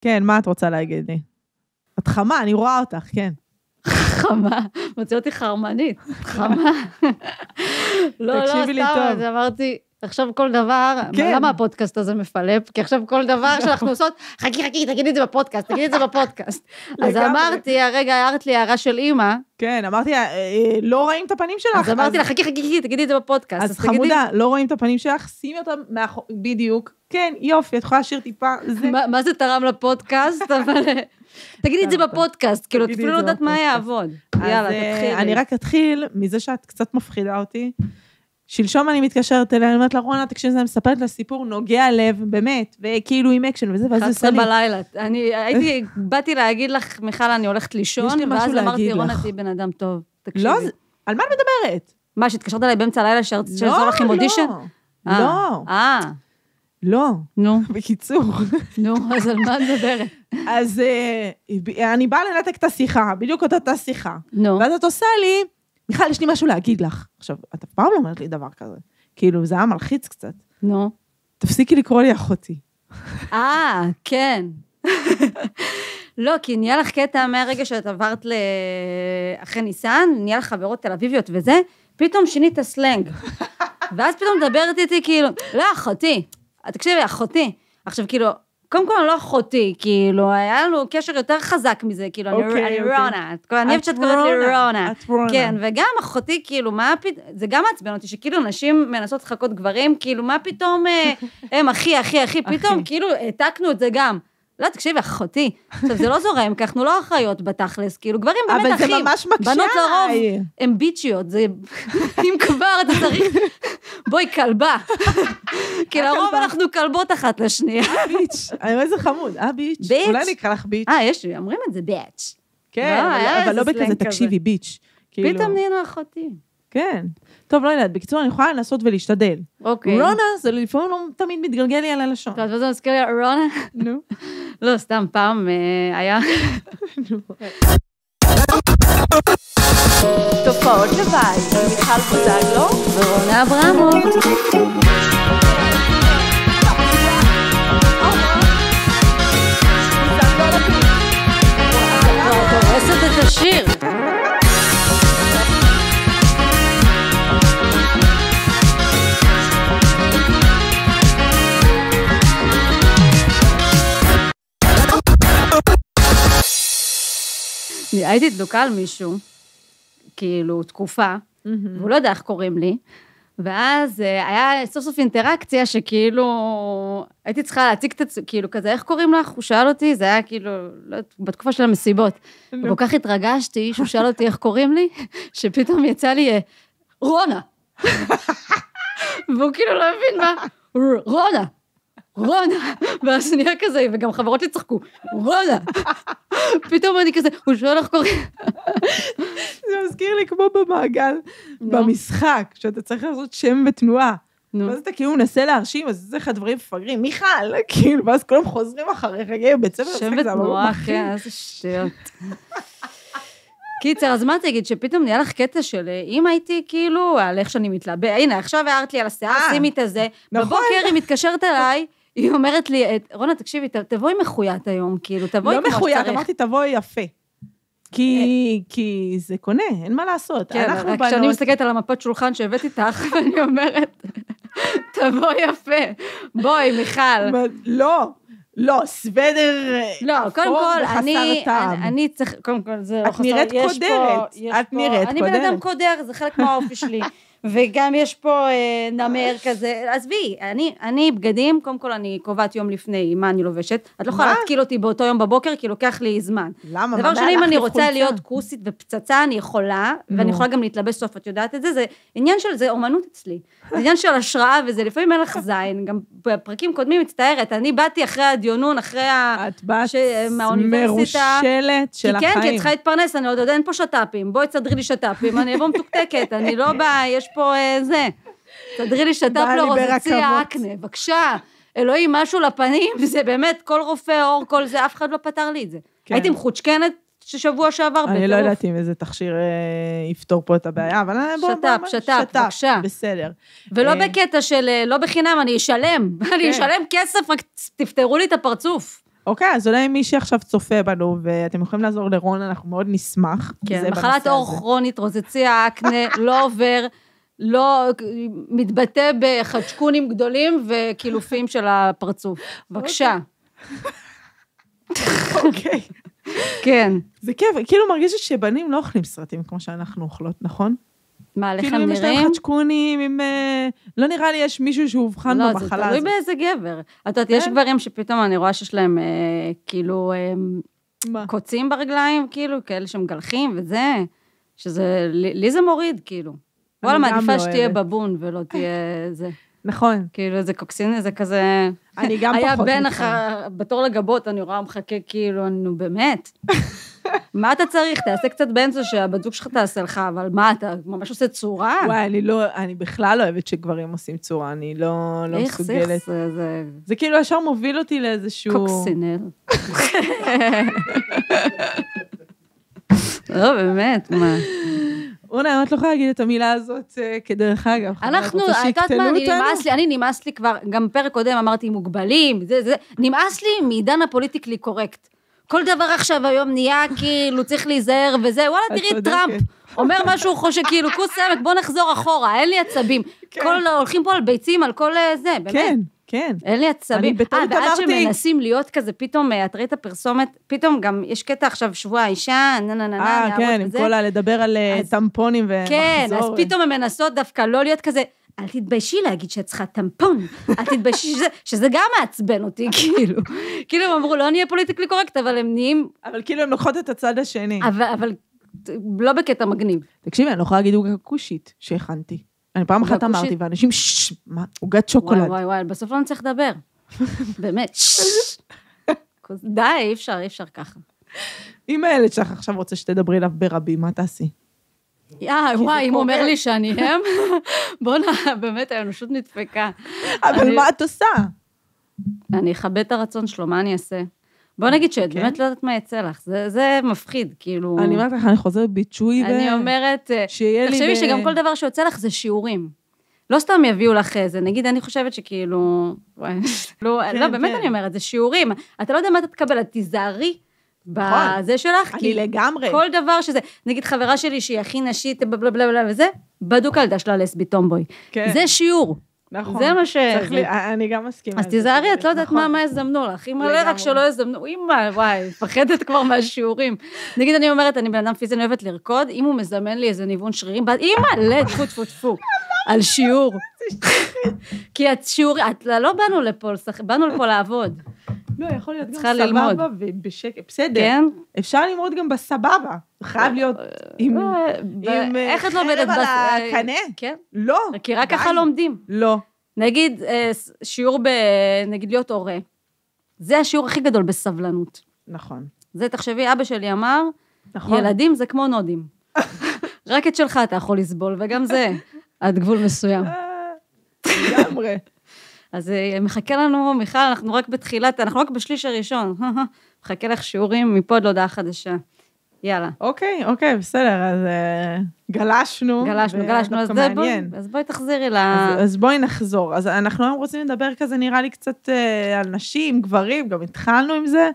כן, מה את רוצה להגיד לי? את חמה, אני רואה אותך, כן. חמה, מוציא אותי חרמנית, חמה. לא, סתם, אמרתי, עכשיו כל דבר, למה הפודקאסט הזה מפלפ? כי עכשיו כל דבר שאנחנו עושות, חכי, תגידי את זה בפודקאסט, אז אמרתי, הרגע הערת לי הערה של אמא. כן, אמרתי, לא רואים את הפנים שלך. אז אמרתי לה, חכי, תגידי את זה בפודקאסט. אז חמודה, לא רואים את הפנים שלך, שימי אותם בדיוק. כן, יופי, את יכולה לשיר טיפה. מה זה תרם לפודקאסט? אבל תגידי את זה בפודקאסט, כאילו, אפילו לא יודעת מה יעבוד. יאללה, תתחילי. אני רק אתחיל מזה שאת קצת מפחידה אותי. שלשום אני מתקשרת אליה, אני אומרת לה, רונה, תקשיב, אני מספרת לה סיפור נוגע לב, באמת, וכאילו עם אקשן וזה, ואז זה עושה לי. 11 בלילה. באתי להגיד לך, מיכל, אני הולכת לישון, ואז אמרתי, רונה, תהי בן אדם טוב. תקשיבי. לא, על מה את מדברת? מה, שהתקשרת עליי באמצע הלילה, שזור לך עם אודישן? לא. לא. נו. בקיצור. נו, אז על מה מדברת? אז אני באה לנתק את השיחה, בדיוק אותה שיחה. נו. ואז את עושה לי, מיכל, יש לי משהו להגיד לך. עכשיו, את אף פעם לא אומרת לי דבר כזה. כאילו, זה היה מלחיץ קצת. נו. תפסיקי לקרוא לי אחותי. כן. לא, כי נהיה לך קטע מהרגע שאת עברת אחרי ניסן, נהיה לך חברות תל אביביות וזה, פתאום שינית הסלנג. ואז פתאום מדברת איתי כאילו, לא, אחותי. תקשיבי, אחותי. עכשיו, כאילו, קודם כל אני לא אחותי, כאילו, היה לנו קשר יותר חזק מזה, כאילו, אני רונה. אני אוהבת שאת קוראת לי רונה. כן, וגם אחותי, כאילו, זה גם מעצבן אותי, שכאילו נשים מנסות לחכות גברים, כאילו, מה פתאום, הם אחי, פתאום, כאילו, העתקנו את זה גם. לא, תקשיבי, אחותי. עכשיו, זה לא זורם, כי אנחנו לא אחיות בתכלס, כאילו, גברים באמת אחים. אבל זה ממש מקשה. בנות לרוב הם ביצ'יות, זה, אם כבר אתה צריך, בואי כלבה. כי לרוב אנחנו כלבות אחת לשנייה. ביץ', איזה חמוד, ביץ'. אולי נקרא לך ביץ'. אומרים את זה ביץ'. כן, אבל לא בכזה, תקשיבי, ביץ'. פתאום נהיינו אחותי. כן. טוב, לא יודעת, בקיצור, אני יכולה לנסות ולהשתדל. אוקיי. רונה, זה לפעמים לא תמיד מתגלגל לי על הלשון. טוב, וזה מזכיר לי, רונה? נו. לא, סתם פעם היה. תופעות לוואי, מיכל בוזגלו ורונה אברמוב. את הורסת את השיר. הייתי דלוקה על מישהו, כאילו, תקופה, והוא לא יודע איך קוראים לי, ואז היה סוף סוף אינטראקציה שכאילו, הייתי צריכה להציג את זה, כאילו כזה, איך קוראים לך? הוא שאל אותי, זה היה כאילו, בתקופה של המסיבות, וכל כך התרגשתי, שהוא שאל אותי איך קוראים לי, שפתאום יצא לי, רונה. והוא כאילו לא הבין מה, רונה, ואז נהיה כזה, וגם חברות לי צחקו, רונה, פתאום אני כזה, הוא שואל איך קוראים. זה מזכיר לי כמו במעגל, במשחק, שאתה צריך לעשות שם בתנועה, ואז אתה כאילו מנסה להרשים, אז זה לך דברים מפגרים, מיכל, כאילו, ואז כולם חוזרים אחריך, בית ספר, שם בתנועה, כן, איזה שטויות. קיצר, אז מה תגיד, שפתאום נהיה לך קטע של, אם הייתי כאילו, על איך שאני מתלבא, הנה, עכשיו הערת לי על השיער, שימי את הזה, בבוקר היא מתקשרת אליי, היא אומרת לי, רונה, תקשיבי, תבואי מחויית היום, כאילו, תבואי כמו שצריך. לא מחויית, אמרתי, תבואי יפה. כי זה קונה, אין מה לעשות. כן, רק כשאני מסתכלת על המפת שולחן שהבאתי איתך, ואני אומרת, תבואי יפה, בואי, מיכל. לא, סוודר אפור וחסר טעם. אני צריך, קודם כל, זה לא חסר, את נראית קודרת, אני בן אדם קודר, זה חלק מהאופי שלי. וגם יש פה נמר כזה, אז אני בגדים, קודם כל אני קובעת יום לפני מה אני לובשת, את לא יכולה להתקיל אותי באותו יום בבוקר, כי לוקח לי זמן. למה? דבר שני, אם אני רוצה להיות כוסית ופצצה, אני יכולה, ואני יכולה גם להתלבש סוף, את יודעת את זה, זה עניין של, זה אומנות אצלי, זה עניין של השראה, וזה לפעמים אין לך זין, גם בפרקים קודמים מצטערת, אני באתי אחרי הדיונון, אחרי מרושלת של החיים. כן, כי את צריכה להתפרנס, אני עוד אין פה שטאפים, בואי תסדרי לי שטאפים, אני אבוא מתוקתקת, אני לא באה, יש פה זה, תדרי לי שטאפ לרוזציה אקנה, בבקשה, אלוהים, משהו לפנים, זה באמת, כל רופא אור, כל זה, אף אחד לא פתר לי את זה. הייתי מחוצ'קנת ששבוע שעבר בטירוף. אני לא ידעתי אם איזה תכשיר יפתור פה את הבעיה, אבל שטאפ, בבקשה. בסדר. ולא בקטע של, לא בחינם, אני אשלם כסף, רק תפתרו לי את הפרצוף. אוקיי, אז אולי מי שעכשיו צופה בנו, ואתם יכולים לעזור לרון, אנחנו מאוד נשמח. כן, מחלת אור כרונית, רוזציה, אקנה, לא עובר, לא מתבטא בחדשקונים גדולים וקילופים של הפרצוף. בבקשה. אוקיי. כן. זה כיף, כאילו מרגיש שבנים לא אוכלים סרטים כמו שאנחנו אוכלות, נכון? מה, עליכם כאילו אם יש נראים? להם חדשקונים, לא נראה לי יש מישהו שהובחן במחלה הזאת. לא, זה תלוי באיזה גבר. את יודעת, יש גברים שפתאום אני רואה שיש להם כאילו קוצים ברגליים, כאילו, כאלה שמגלחים וזה, שזה, לי זה מוריד, כאילו. וואלה, מעדיפה שתהיה בבון ולא תהיה זה. נכון. כאילו, זה קוקסין, זה כזה... אני גם פחות מתחם. היה בן בתור לגבות, אני רואה מחכה כאילו, נו באמת. מה אתה צריך? תעשה קצת באמצע שהבת זוג שלך תעשה לך, אבל מה, אתה ממש עושה צורה? וואי, אני בכלל לא אוהבת שגברים עושים צורה, אני לא מסוגלת. איך זה כאילו ישר מוביל אותי לאיזשהו... קוקסינל. לא, באמת, מה? רונה, את לא יכולה להגיד את המילה הזאת כדרך אגב. אנחנו, את יודעת מה, אני נמאס לי כבר, גם פרק קודם אמרתי מוגבלים, נמאס לי מעידן הפוליטיקלי קורקט. כל דבר עכשיו היום נהיה כאילו צריך להיזהר וזה, וואלה תראי טראמפ, אומר משהו חושב כאילו כוס סמק, בוא נחזור אחורה, אין לי עצבים. הולכים פה על ביצים, על כל זה, באמת. כן, כן. אין לי עצבים. ועד שמנסים להיות כזה, פתאום, את ראית הפרסומת, פתאום גם יש קטע עכשיו שבוע האישה, כן, עם כל לדבר על טמפונים ומחזור. כן, אז פתאום הם מנסות דווקא לא להיות כזה, אל תתביישי להגיד שאת צריכה טמפון, אל תתביישי שזה גם מעצבן אותי, כאילו. כאילו הם אמרו, לא נהיה פוליטיקלי קורקט, אבל הם נהיים... אבל כאילו הם לוקחות את הצד השני. אבל לא בקטע מגניב. תקשיבי, אני לא יכולה להגיד עוגה כושית שהכנתי. אני פעם אחת אמרתי, ואנשים, מה, עוגת שוקולד. וואי, בסוף לא נצטרך לדבר. באמת, די, אי אפשר ככה. אם הילד שלך עכשיו רוצה שתדברי אליו ברבים, מה תעשי? וואי, אם הוא אומר לי שאני הם, בוא'נה, באמת, האנושות נדפקה. אבל מה את עושה? אני אכבד את הרצון שלו, מה אני אעשה? בוא נגיד שאת באמת לא יודעת מה יצא לך, זה מפחיד, כאילו... אני אומרת לך, אני חוזרת ביצ'וי אני אומרת, תחשבי שגם כל דבר שיוצא לך זה שיעורים. לא סתם יביאו לך איזה, נגיד, אני חושבת שכאילו... לא, באמת אני אומרת, זה שיעורים. אתה לא יודע מה אתה תקבל, את תיזהרי בזה שלך. אני לגמרי. כל דבר שזה, נגיד חברה שלי שהיא הכי נשית, בלה וזה, בדוק על דשלה לסבי טומבוי. זה שיעור. נכון. זה מה ש... אני גם מסכימה. אז תיזהרי, את לא יודעת מה יזמנו לך. אם עלה רק שלא יזמנו, אמא, וואי, פחדת כבר מהשיעורים. נגיד, אני אומרת, אני בן אדם פיזי, אני אוהבת לרקוד, אם הוא מזמן לי איזה ניוון שרירים, אמא, טפו, על שיעור. כי את שיעור, לא באנו לפה לעבוד. לא, יכול להיות גם סבבה ובשקט, בסדר. כן? אפשר ללמוד גם בסבבה. חייב להיות עם איך את לומדת? חרב על הקנה? כן. לא. כי רק ככה לומדים. לא. נגיד, שיעור נגיד להיות הורה. זה השיעור הכי גדול בסבלנות. נכון. זה, תחשבי, אבא שלי אמר, ילדים זה כמו נודים. רק את שלך אתה יכול לסבול, וגם זה עד גבול מסוים. לגמרי. אז מחכה לנו, מיכל, אנחנו רק בתחילת, אנחנו רק בשליש הראשון. מחכה לך שיעורים מפה עד להודעה חדשה. יאללה. אוקיי, בסדר, אז גלשנו, אז בואי תחזירי אז בואי נחזור. אז אנחנו היום רוצים לדבר כזה, נראה לי קצת על נשים, גברים, גם התחלנו עם זה.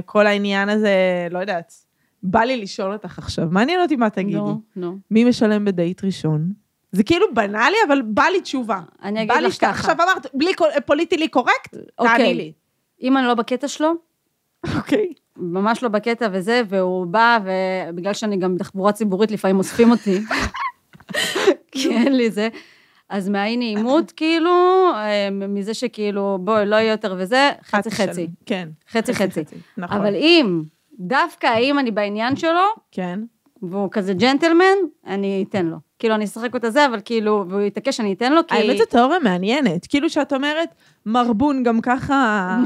כל העניין הזה, לא יודעת, בא לי לשאול אותך עכשיו, מעניין אותי מה תגידי. מי משלם בדייט ראשון? זה כאילו בנאלי, אבל בא לי תשובה. אני אגיד לך ככה. עכשיו אמרת, בלי פוליטיקלי קורקט, תעני לי. אם אני לא בקטע שלו, אוקיי. ממש לא בקטע וזה, והוא בא, ובגלל שאני גם בתחבורה ציבורית, לפעמים אוספים אותי, כי אין לי זה, אז מהאי נעימות, כאילו, מזה שכאילו, בואי, לא יהיה יותר וזה, חצי. כן. חצי. נכון. אבל אם, דווקא אם אני בעניין שלו, כן. והוא כזה ג'נטלמן, אני אתן לו. כאילו, אני אשחק אותה זה, אבל כאילו, והוא יתעקש, אני אתן לו, כי... האמת זו תיאוריה מעניינת. כאילו שאת אומרת, מרבון גם ככה...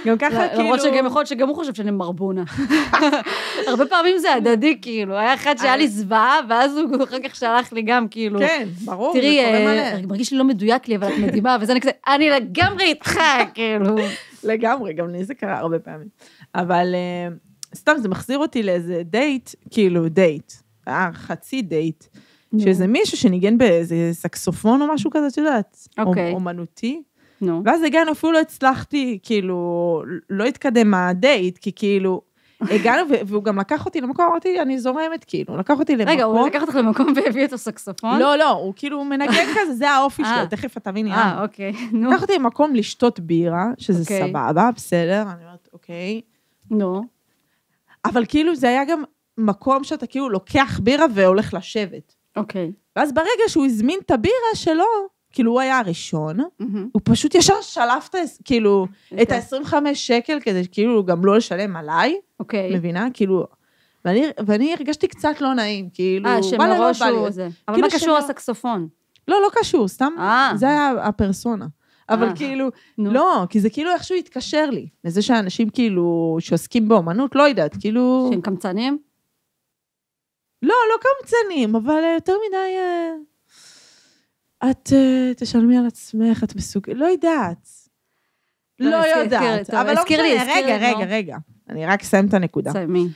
גם ככה, כאילו... למרות שגם יכול להיות שגם הוא חושב שאני מרבונה. הרבה פעמים זה הדדי, כאילו. היה אחד שהיה לי זוועה, ואז הוא אחר כך שלח לי גם, כאילו... כן, ברור, זה קורה מלא. מרגיש לי לא מדויק לי, אבל את מדהימה, וזה אני כזה, אני לגמרי איתך, כאילו. לגמרי, גם לי זה קרה הרבה פעמים. אבל סתם, זה מחזיר אותי לאיזה דייט, כאילו דייט. חצי דייט, שזה מישהו שניגן באיזה סקסופון או משהו כזה, את יודעת, אומנותי, ואז הגענו, אפילו לא הצלחתי, כאילו, לא התקדם הדייט, כי כאילו, הגענו, והוא גם לקח אותי למקום, אמרתי, אני זורמת, כאילו, לקח אותי למקום. רגע, הוא לקח אותך למקום והביא את הסקסופון? לא, הוא כאילו מנגן כזה, זה האופי שלו, תכף אתה תביני. אוקיי, נו. לקח אותי למקום לשתות בירה, שזה סבבה, בסדר, אני אומרת, אוקיי. נו. אבל כאילו, זה היה גם מקום שאתה כאילו לוקח בירה והולך לשבת. אוקיי. ואז ברגע שהוא הזמין את הבירה שלו, כאילו הוא היה הראשון, הוא פשוט ישר שלף כאילו, את ה-25 שקל, כדי כאילו גם לא לשלם עליי, מבינה? כאילו, ואני הרגשתי קצת לא נעים, כאילו, שמראש הוא זה. אבל מה קשור הסקסופון? לא קשור, סתם, זה היה הפרסונה. אבל כאילו, לא, כי זה כאילו איכשהו התקשר לי, לזה שאנשים כאילו, שעוסקים באומנות, לא יודעת, כאילו... שהם קמצנים? לא קמצנים, אבל יותר מדי... את תשלמי על עצמך, את מסוגלת, לא יודעת. לא יודעת. אבל לא משנה, רגע. אני רק אסיים את הנקודה. סיימי.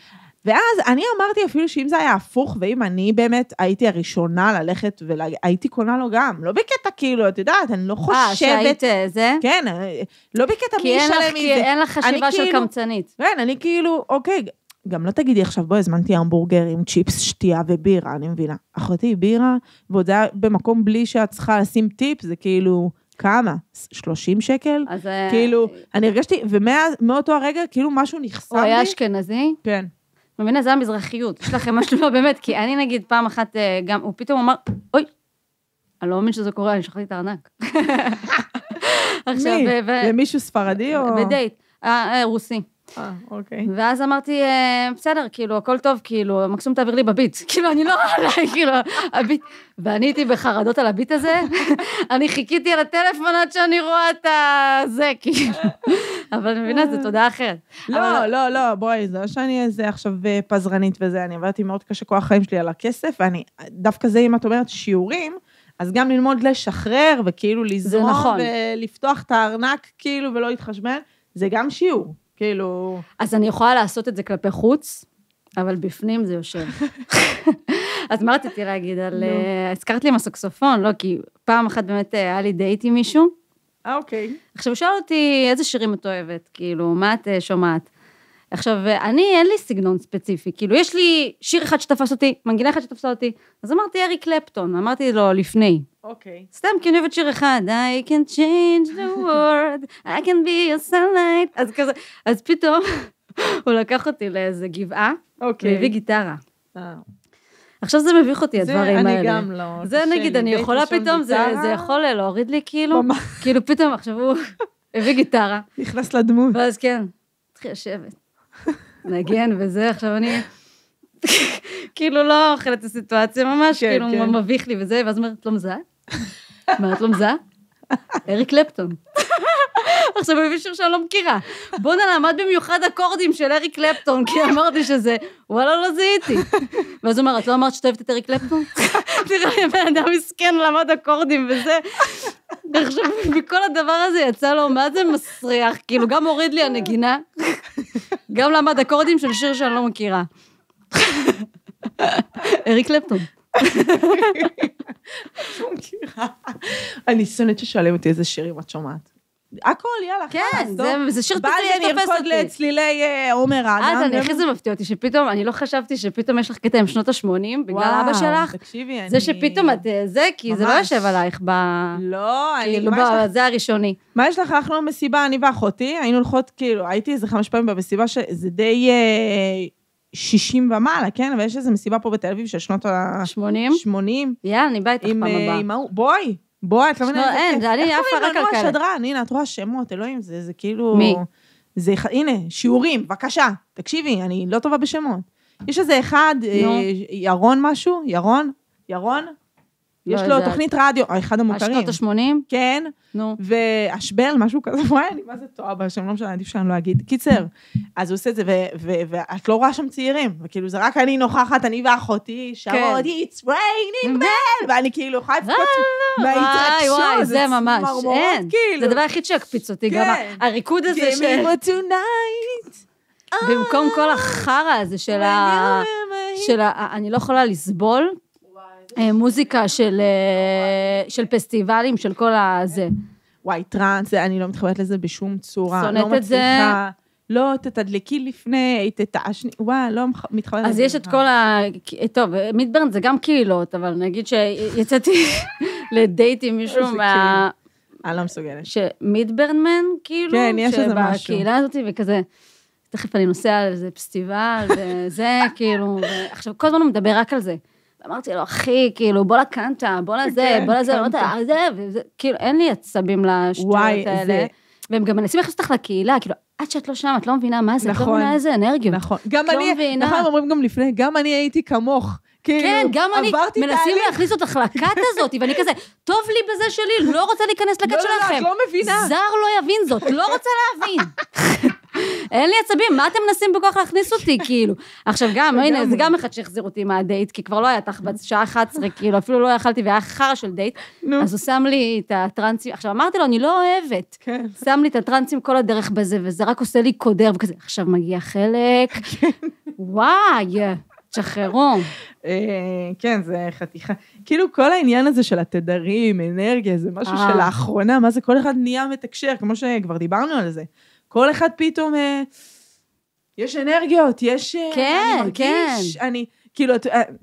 ואז אני אמרתי אפילו שאם זה היה הפוך, ואם אני באמת הייתי הראשונה ללכת, והייתי קונה לו גם, לא בקטע כאילו, את יודעת, אני לא חושבת... שהיית זה? כן, לא בקטע מי ישלם מזה. כי אין לך חשיבה של קמצנית. כן, אני כאילו, אוקיי, גם לא תגידי עכשיו, בואי, הזמנתי המבורגר עם צ'יפס, שתייה ובירה, אני מבינה. אחותי, בירה, ועוד זה היה במקום בלי שאת צריכה לשים טיפ, זה כאילו, כמה? 30 שקל? אז... כאילו, אני הרגשתי, ומאותו הרגע, כאילו משהו נחסם לי. הוא היה אשכנזי? כן. מבינה, זה המזרחיות. יש לכם משהו לא באמת, כי אני נגיד פעם אחת, גם, הוא פתאום אמר, אוי, אני לא מאמין שזה קורה, אני שכחתי את הארנק. מי? למישהו ספרדי או... בדייט, רוסי. אוקיי. ואז אמרתי, בסדר, כאילו, הכל טוב, כאילו, מקסימום תעביר לי בביט. כאילו, אני לא עליי, כאילו, הביט. ואני הייתי בחרדות על הביט הזה, אני חיכיתי על הטלפון עד שאני רואה את זה, כאילו. אבל אני מבינה, זו תודה אחרת. לא, בואי, זה לא שאני איזה עכשיו פזרנית וזה, אני עברתי מאוד קשה כוח החיים שלי על הכסף, ואני, דווקא זה, אם את אומרת שיעורים, אז גם ללמוד לשחרר, וכאילו לזרום, ולפתוח את הארנק, כאילו, ולא להתחשבן, זה גם שיעור. כאילו... אז אני יכולה לעשות את זה כלפי חוץ, אבל בפנים זה יושב. אז מה רציתי להגיד על... הזכרת לי עם הסקסופון, לא, כי פעם אחת באמת היה לי דייט עם מישהו. אוקיי. עכשיו, הוא שאל אותי איזה שירים את אוהבת, כאילו, מה את שומעת? עכשיו, אין לי סגנון ספציפי, כאילו, יש לי שיר אחד שתפס אותי, מנגינה אחד שתפסה אותי, אז אמרתי אריק קלפטון, אמרתי לו לפני. אוקיי. סתם, כי אני אוהבת שיר אחד, I can change the world, I can be a sunlight, אז כזה, אז פתאום, הוא לקח אותי לאיזה גבעה, והביא גיטרה. עכשיו זה מביך אותי, הדברים האלה. זה אני גם לא. זה נגיד, אני יכולה פתאום, זה יכול להוריד לי כאילו, כאילו פתאום, עכשיו הוא הביא גיטרה. נכנס לדמות. ואז כן, התחיל לשבת. נגן וזה, עכשיו אני כאילו לא אוכלת את הסיטואציה ממש, כאילו מביך לי וזה, ואז אומרת, לא מזהה? אומרת, לא מזהה? אריק קלפטון. עכשיו הוא הביא שיר שאני לא מכירה. בוא נלמד במיוחד אקורדים של אריק קלפטון, כי אמרתי שזה, וואלה, לא זיהיתי. ואז הוא אומר, את לא אמרת שאתה אוהבת את אריק קלפטון? תראה, בן אדם מסכן למד אקורדים וזה. עכשיו, מכל הדבר הזה יצא לו, מה זה מסריח? כאילו, גם הוריד לי הנגינה, גם למד אקורדים של שיר שאני לא מכירה. אריק קלפטון. אני שונאת ששואלים אותי איזה שירים את שומעת. הכל, יאללה, כן, זה שיר בא לי, אני ארקוד לצלילי עומר אדם. אז אני הכי זה מפתיע אותי, שפתאום, אני לא חשבתי שפתאום יש לך קטע עם שנות ה-80, בגלל אבא שלך. תקשיבי, אני... זה שפתאום את זה, כי זה לא יושב עלייך ב... לא, כאילו, זה הראשוני. מה יש לך? אנחנו במסיבה, אני ואחותי, היינו הולכות, כאילו, הייתי איזה 5 פעמים במסיבה, שזה די 60 ומעלה, כן? אבל יש איזו מסיבה פה בתל אביב של שנות ה-80. 80. יאללה, אני באה איתך פעם הבאה. בואי, את לא מבינה. אין, אני אף רק על כאלה. השדרן, הנה, את רואה שמות, אלוהים, זה כאילו... מי? הנה, שיעורים, בבקשה, תקשיבי, אני לא טובה בשמות. יש איזה אחד, ירון משהו, ירון? יש לו תוכנית רדיו, אחד המוכרים. השנות ה-80? כן. נו. ואשבל, משהו כזה, וואי, אני מה זה טועה בשם, לא משנה, עדיף שאני לא אגיד. קיצר, אז הוא עושה את זה, ואת לא רואה שם צעירים, וכאילו זה רק אני נוכחת, אני ואחותי, שרות, it's raining man, ואני כאילו יכולה לבכות מההתרגשות. וואי, זה ממש, אין. זה הדבר היחיד שהקפיץ אותי, גם הריקוד הזה של... Give me tonight. במקום כל החרא הזה של אני לא יכולה לסבול, מוזיקה של פסטיבלים, של כל הזה. וואי, טרנס, אני לא מתחברת לזה בשום צורה. שונאת את זה. לא, תתדלקי לפני, תתעשני, וואי, לא מתחברת לזה. אז יש את כל טוב, מידברן זה גם קהילות, אבל נגיד שיצאתי לדייט עם מישהו אני לא מסוגלת. מידברנמן, כאילו, כן, יש איזה משהו. שבקהילה הזאת, וכזה, תכף אני נוסע על איזה פסטיבל, וזה, כאילו, עכשיו, כל הזמן הוא מדבר רק על זה. ואמרתי לו, אחי, כאילו, בוא לקנטה, בוא לזה, כאילו, אין לי עצבים לשטויות האלה. והם גם מנסים להכניס אותך לקהילה, כאילו, עד שאת לא שם, את לא מבינה מה זה, את לא מבינה איזה אנרגיות. נכון, גם אני, נכון, הם אומרים גם לפני, גם אני הייתי כמוך. כן, גם אני, מנסים להכניס אותך לכת הזאת, ואני כזה, טוב לי בזה שלי, לא רוצה להיכנס לכת שלכם. לא, את לא מבינה. זר לא יבין זאת, לא רוצה להבין. אין לי עצבים, מה אתם מנסים בכוח להכניס אותי, כאילו? עכשיו גם, הנה, זה גם אחד שהחזיר אותי מהדייט, כי כבר לא היה תחבץ שעה 11, כאילו, אפילו לא יכלתי, והיה חרא של דייט, אז הוא שם לי את הטרנסים, עכשיו אמרתי לו, אני לא אוהבת, שם לי את הטרנסים כל הדרך בזה, וזה רק עושה לי קודר, וכזה, עכשיו מגיע חלק, וואי, תשחררו. כן, זה חתיכה. כאילו כל העניין הזה של התדרים, אנרגיה, זה משהו שלאחרונה, מה זה כל אחד נהיה מתקשר, כמו שכבר דיברנו על זה. כל אחד פתאום, יש אנרגיות, יש, כן, אני מרגיש, אני, כאילו,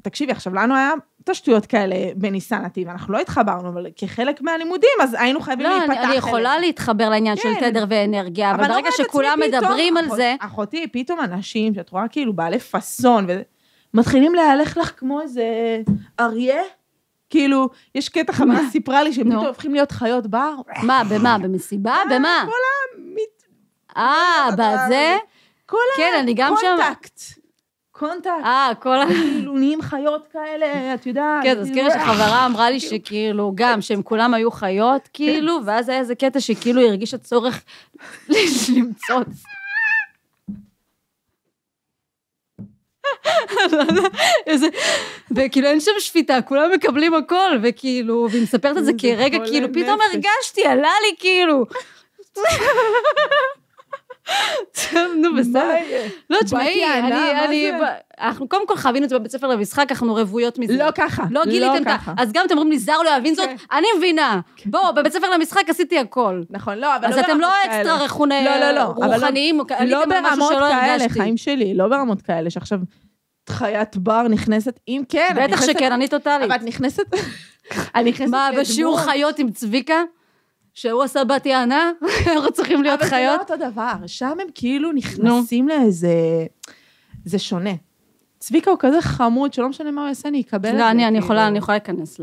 תקשיבי, עכשיו, לנו היה תשטויות כאלה בניסן נתיב, אנחנו לא התחברנו, אבל כחלק מהלימודים, אז היינו חייבים להיפתח. לא, אני יכולה להתחבר לעניין של תדר ואנרגיה, אבל ברגע שכולם מדברים על זה... אחותי, פתאום אנשים, שאת רואה כאילו בעלי פסון, ומתחילים להלך לך כמו איזה אריה, כאילו, יש קטע חמאס סיפרה לי, שהם פתאום הופכים להיות חיות בר. מה, במה? במסיבה? במה? בזה? כן, אני גם שם... קונטקט. כל כאילו נהיים חיות כאלה, את יודעת. כן, אז כאילו שחברה אמרה לי שכאילו, גם שהם כולם היו חיות, כאילו, ואז היה איזה קטע שכאילו הרגיש הצורך למצוץ. וכאילו אין שם שפיטה, כולם מקבלים הכל, וכאילו, והיא מספרת את זה כרגע, כאילו, פתאום הרגשתי, עלה לי כאילו. נו, בסדר. לא, תשמעי, אנחנו קודם כל חווינו את זה בבית ספר למשחק, אנחנו רבויות מזה. לא ככה. לא גיליתם, אז גם אתם אומרים לי, זר לא יבין זאת, אני מבינה. בוא, בבית ספר למשחק עשיתי הכל. נכון, לא, אבל אז אתם לא אקסטרה רוחניים, לא ברמות כאלה, חיים שלי, לא ברמות כאלה, שעכשיו חיית בר נכנסת, אם כן. בטח שכן, אני טוטלית. אבל את נכנסת... מה, בשיעור חיות עם צביקה? שהוא עשה בת יענה, אנחנו צריכים להיות חיות. אבל זה לא אותו דבר, שם הם כאילו נכנסים לאיזה... זה שונה. צביקה הוא כזה חמוד, שלא משנה מה הוא יעשה, אני אקבל את זה. לא, אני יכולה להיכנס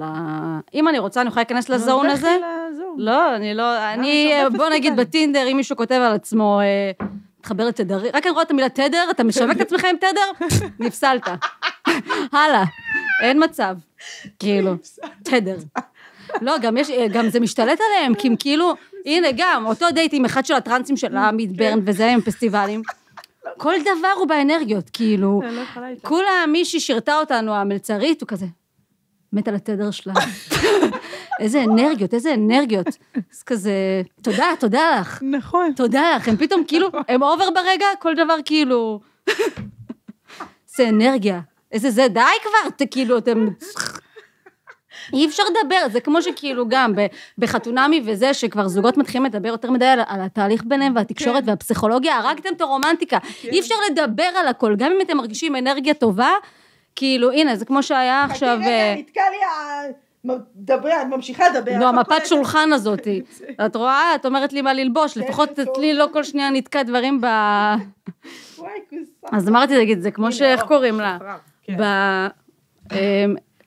אם אני רוצה, אני יכולה להיכנס לזון הזה. לא, אני לא... בוא נגיד בטינדר, אם מישהו כותב על עצמו, תחבר לתדר, רק אני רואה את המילה תדר, אתה משווק את עצמך עם תדר? נפסלת. הלאה, אין מצב. כאילו, תדר. לא, גם זה משתלט עליהם, כי הם כאילו, הנה גם, אותו דייט עם אחד של הטרנסים של המידברן, וזה עם פסטיבלים, כל דבר הוא באנרגיות, כאילו, כולה מישהי שירתה אותנו, המלצרית, הוא כזה, מת על התדר שלה. איזה אנרגיות. אז כזה, תודה לך. נכון. תודה לך, הם פתאום כאילו, הם אובר ברגע, כל דבר כאילו, זה אנרגיה. איזה זה, די כבר, כאילו, אתם... אי אפשר לדבר, זה כמו שכאילו גם בחתונמי וזה, שכבר זוגות מתחילים לדבר יותר מדי על התהליך ביניהם, והתקשורת והפסיכולוגיה, הרגתם את הרומנטיקה, אי אפשר לדבר על הכל, גם אם אתם מרגישים אנרגיה טובה, כאילו, הנה, זה כמו שהיה עכשיו... נתקע לי את ממשיכה לדבר. לא, המפת שולחן הזאת, את רואה, את אומרת לי מה ללבוש, לפחות תתלי לא כל שנייה נתקע דברים אז אמרתי להגיד, זה כמו שאיך קוראים לה?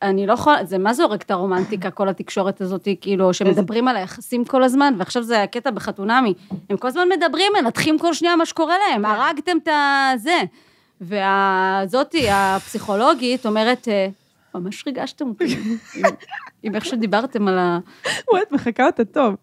אני לא יכולה, זה מה זה הורג את הרומנטיקה, כל התקשורת הזאת, כאילו, שמדברים על היחסים כל הזמן, ועכשיו זה הקטע בחתונמי, הם כל הזמן מדברים, מנתחים כל שנייה מה שקורה להם, הרגתם את זה, והזאתי, הפסיכולוגית, אומרת, ממש ריגשתם אותי, עם איך שדיברתם על וואי, את מחכה אותה טוב.